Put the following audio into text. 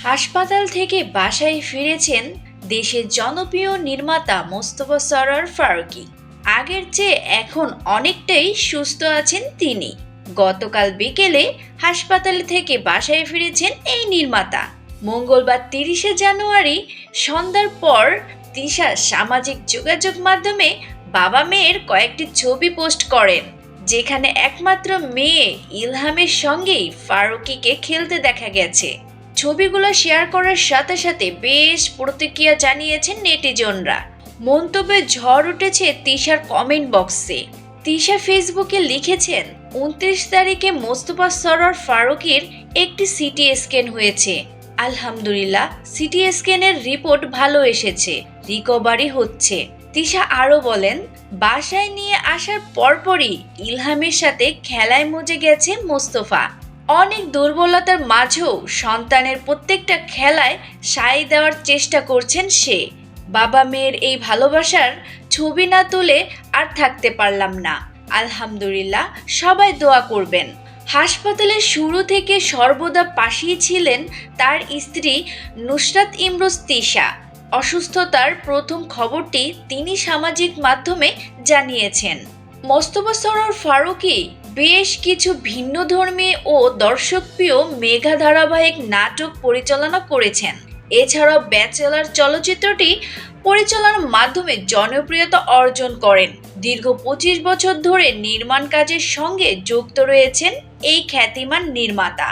হাসপাতাল থেকে বাসায় ফিরেছেন দেশের জনপ্রিয় নির্মাতা মোস্তফা সরোয়ার ফারুকী। আগের চেয়ে এখন অনেকটাই সুস্থ আছেন তিনি। গতকাল বিকেলে হাসপাতাল থেকে বাসায় ফিরেছেন এই নির্মাতা। মঙ্গলবার 30শে জানুয়ারি সন্ধ্যার পর তিশা সামাজিক যোগাযোগ মাধ্যমে বাবা মেয়ের কয়েকটি ছবি পোস্ট করেন, যেখানে একমাত্র মেয়ে ইলহামের সঙ্গেই ফারুকীকে খেলতে দেখা গেছে। ছবিগুলো শেয়ার করার সাথে সাথে বেশ প্রতিক্রিয়া জানিয়েছেন নেটিজনরা। মন্তব্যে ঝড় উঠেছে তিশার কমেন্ট বক্সে। তিশা ফেসবুকে লিখেছেন, 29 তারিখে মোস্তফা সরোয়ার ফারুকীর একটি সিটি স্ক্যান হয়েছে। আলহামদুলিল্লাহ, সিটি স্ক্যানের রিপোর্ট ভালো এসেছে, রিকভারি হচ্ছে। তিশা আরও বলেন, বাসায় নিয়ে আসার পরপরই ইলহামের সাথে খেলায় মজে গেছে মোস্তফা। অনেক দুর্বলতার মাঝেও সন্তানের প্রত্যেকটা খেলায় সায় দেওয়ার চেষ্টা করছেন সে। বাবা মেয়ের এই ভালোবাসার ছবি না তুলে আর থাকতে পারলাম না। আলহামদুলিল্লাহ, সবাই দোয়া করবেন। হাসপাতালের শুরু থেকে সর্বদা পাশেই ছিলেন তার স্ত্রী নুসরাত ইমরোজ তিশা। অসুস্থতার প্রথম খবরটি তিনি সামাজিক মাধ্যমে জানিয়েছেন। মোস্তফা সরোয়ার ফারুকী বেশ কিছু ভিন্নধর্মী ও দর্শকপ্রিয় মেগা ধারাবাহিক নাটক পরিচালনা করেছেন। এছাড়াও ব্যাচেলর চলচ্চিত্রটি পরিচালনার মাধ্যমে জনপ্রিয়তা অর্জন করেন। দীর্ঘ 25 বছর ধরে নির্মাণ কাজের সঙ্গে যুক্ত রয়েছেন এই খ্যাতিমান নির্মাতা।